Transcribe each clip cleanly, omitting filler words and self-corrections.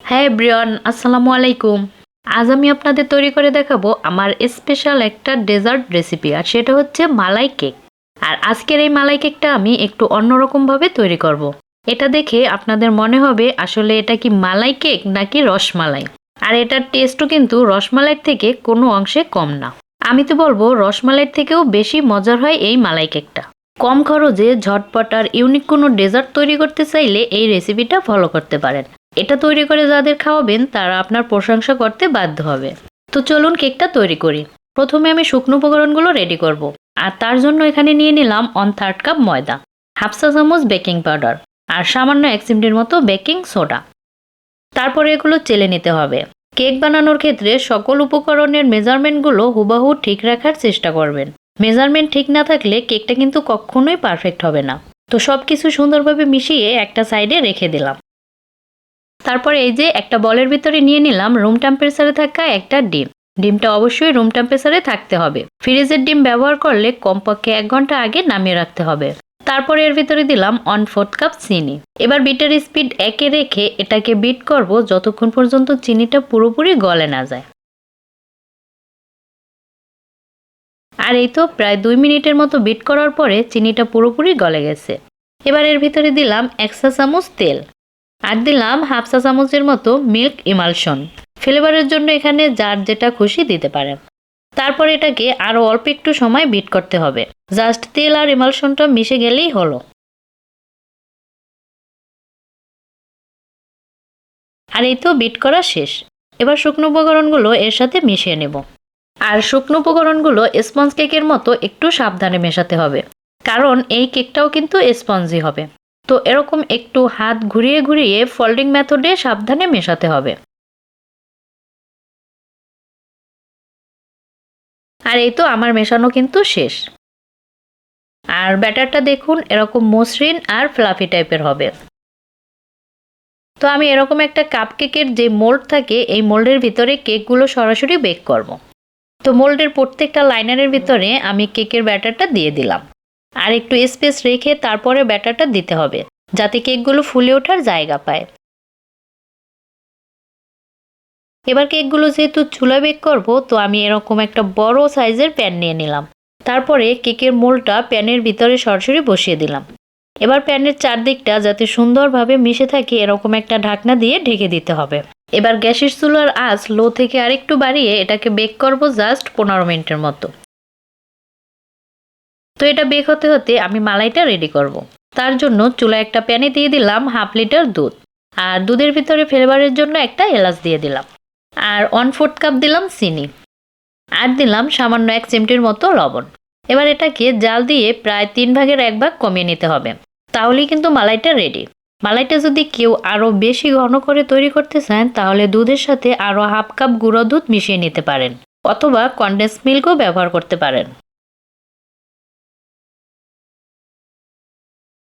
হ্যাঁ এভরিওয়ান, আসসালামু আলাইকুম। আজ আমি আপনাদের তৈরি করে দেখাবো আমার স্পেশাল একটা ডেজার্ট রেসিপি, আর সেটা হচ্ছে মালাই কেক। আর আজকের এই মালাই কেকটা আমি একটু অন্যরকমভাবে তৈরি করব। এটা দেখে আপনাদের মনে হবে আসলে এটা কি মালাই কেক নাকি রসমালাই। আর এটার টেস্টও কিন্তু রসমালাইয়ের থেকে কোনো অংশে কম না। আমি তো বলবো রসমালাইয়ের থেকেও বেশি মজার হয় এই মালাই কেকটা। কম খরচে ঝটপট আর ইউনিক কোনো ডেজার্ট তৈরি করতে চাইলে এই রেসিপিটা ফলো করতে পারেন। এটা তৈরি করে যাদের খাওয়াবেন তারা আপনার প্রশংসা করতে বাধ্য হবে। তো চলুন কেকটা তৈরি করি। প্রথমে আমি শুকনো উপকরণগুলো রেডি করব। আর তার জন্য এখানে নিয়ে নিলাম 1/3 কাপ ময়দা, হাফ চা চামচ বেকিং পাউডার, আর সামান্য 1 চিমটির মতো বেকিং সোডা। তারপরে এগুলো চেলে নিতে হবে। কেক বানানোর ক্ষেত্রে সকল উপকরণের মেজারমেন্টগুলো হুবহু ঠিক রাখার চেষ্টা করবেন। মেজারমেন্ট ঠিক না থাকলে কেকটা কিন্তু কখনোই পারফেক্ট হবে না। তো সবকিছু সুন্দরভাবে মিশিয়ে একটা সাইডে রেখে দিলাম। তারপর এই যে একটা বলের ভিতরে নিয়ে নিলাম রুম টেম্পারেচারে থাকা একটা ডিম। ডিমটা অবশ্যই রুম টেম্পারেচারে থাকতে হবে। ফ্রিজের ডিম ব্যবহার করলে কমপক্ষে 1 ঘন্টা আগে নামিয়ে রাখতে হবে। তারপরে এর ভিতরে দিলাম 1/4 কাপ চিনি। এবার বিটের স্পিড 1 এ রেখে এটাকে বিট করব যতক্ষণ পর্যন্ত চিনিটা পুরোপুরি গলে না যায়। আর এই তো প্রায় 2 মিনিটের মতো বিট করার পরে চিনিটা পুরোপুরি গলে গেছে। এবার এর ভিতরে দিলাম 1 চা চামচ তেল। আর দিলাম হাফ চা চামচের মতো মিল্ক ইমালশন। ফ্লেভারের জন্য এখানে যার যেটা খুশি দিতে পারেন। তারপর এটাকে আরো অল্প একটু সময় বিট করতে হবে। জাস্ট তেল আর ইমালশনটা মিশে গেলেই হলো। আর এই তো বিট করা শেষ। এবার শুকনো উপকরণগুলো এর সাথে মিশিয়ে নেব। আর শুকনো উপকরণগুলো স্পঞ্জ কেকের মতো একটু সাবধানে মেশাতে হবে, কারণ এই কেকটাও কিন্তু স্পঞ্জি হবে। তো এরকম একটু হাত ঘুরিয়ে ঘুরিয়ে ফোল্ডিং মেথডে সাবধানে মেশাতে হবে। আর এই তো আমার মেশানো কিন্তু শেষ। আর ব্যাটারটা দেখুন এরকম মসৃণ আর ফ্লাফি টাইপের হবে। তো আমি এরকম একটা কাপকেকের যে মোল্ড থাকে এই মোল্ডের ভিতরে কেকগুলো সরাসরি বেক করব। তো মোল্ডের প্রত্যেকটা লাইনারের ভিতরে আমি কেকের ব্যাটারটা দিয়ে দিলাম। আর একটু স্পেস রেখে তারপরে ব্যাটারটা দিতে হবে, যাতে কেকগুলো ফুলে ওঠার জায়গা পায়। এবার কেকগুলো যেহেতু চুলা বেক করব, তো আমি এরকম একটা বড় সাইজের প্যান নিয়ে নিলাম। তারপরে কেকের মোল্ডটা প্যানের ভিতরে সরাসরি বসিয়ে দিলাম। এবার প্যানের চারদিকটা যাতে সুন্দরভাবে মিশে থাকে এরকম একটা ঢাকনা দিয়ে ঢেকে দিতে হবে। এবার গ্যাসের চুলার আঁচ লো থেকে আরেকটু বাড়িয়ে এটাকে বেক করব জাস্ট 15 মিনিটের মতো। তো এটা বেক হতে হতে আমি মালাইটা রেডি করব। তার জন্য চুলায় একটা প্যানে দিয়ে দিলাম হাফ লিটার দুধ। আর দুধের ভিতরে ফ্লেভারের জন্য একটা এলাচ দিয়ে দিলাম। আর 1/4 কাপ দিলাম চিনি। আর দিলাম সামান্য 1 চিমটির মতো লবণ। এবার এটাকে জাল দিয়ে প্রায় 3/1 ভাগ কমিয়ে নিতে হবে। তাহলেই কিন্তু মালাইটা রেডি। মালাইটা যদি কেউ আরো বেশি ঘন করে তৈরি করতে চান তাহলে দুধের সাথে আরো হাফ কাপ গুঁড়ো দুধ মিশিয়ে নিতে পারেন, অথবা কনডেন্স মিল্কও ব্যবহার করতে পারেন।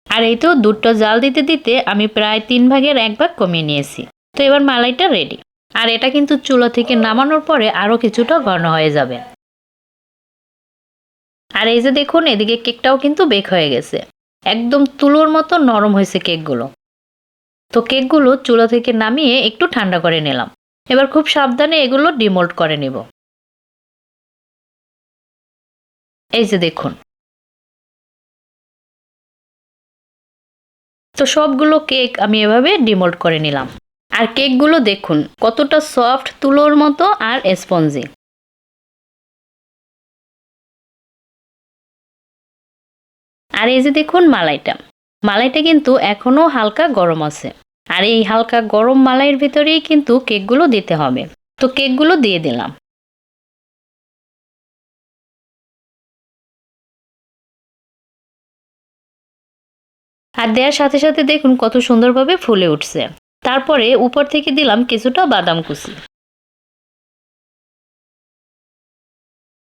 আর এই তো দুধটা জাল দিতে দিতে আমি প্রায় 3/1 ভাগ কমিয়ে নিয়েছি। তো এবার মালাইটা রেডি। আর এটা কিন্তু চুলা থেকে নামানোর পরে আরো কিছুটা ঘন হয়ে যাবে। আর এই যে দেখুন এদিকে কেকটাও কিন্তু বেক হয়ে গেছে। একদম তুলোর মতো নরম হয়েছে কেকগুলো। তো কেকগুলো চুলা থেকে নামিয়ে একটু ঠান্ডা করে নিলাম। এবার খুব সাবধানে এগুলো ডিমোল্ড করে নিব। এই যে দেখুন। তো সবগুলো কেক আমি এভাবে ডিমোল্ড করে নিলাম। আর কেকগুলো দেখুন কতটা সফট তুলোর মতো আর স্পঞ্জি। আর এই যে দেখুন মালাইটা। মালাইটা কিন্তু এখনো হালকা গরম আছে। আর এই হালকা গরম মালাইয়ের ভিতরেই কিন্তু কেকগুলো দিতে হবে। তো কেকগুলো দিয়ে দিলাম। আর দেওয়ার সাথে সাথে দেখুন কত সুন্দরভাবে ফুলে উঠছে। তারপরে উপর থেকে দিলাম কিছুটা বাদাম কুচি।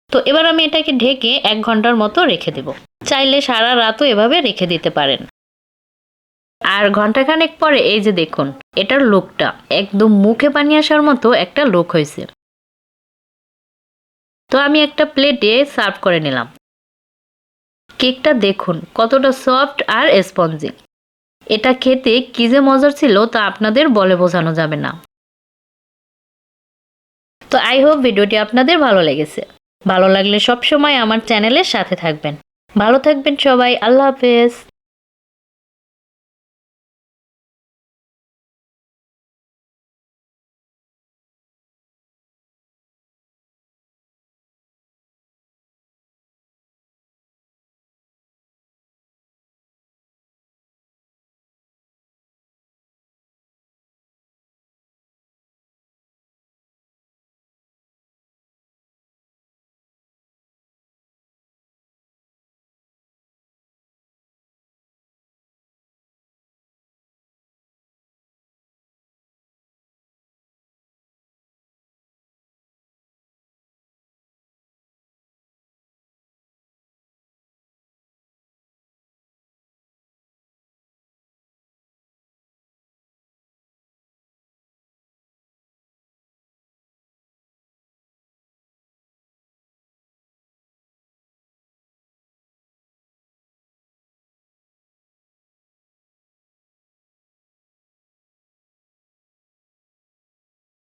তো এবার আমি এটাকে ঢেকে 1 ঘন্টার মতো রেখে দেব। চাইলে সারা রাতও এভাবে রেখে দিতে পারেন। আর ঘন্টাখানেক পরে এই যে দেখুন এটার লুকটা একদম মুখে পানি আসার মতো একটা লুক হয়েছে। তো আমি একটা প্লেটে সার্ভ করে নিলাম। কেকটা দেখুন কতটা সফট আর স্পঞ্জি। এটা খেতে কি যে মজার ছিল তা আপনাদের বলে বোঝানো যাবে না। তো আই হোপ ভিডিওটি আপনাদের ভালো লেগেছে। ভালো লাগলে সবসময় আমার চ্যানেলের সাথে থাকবেন। ভালো থাকবেন সবাই। আল্লাহ হাফেজ।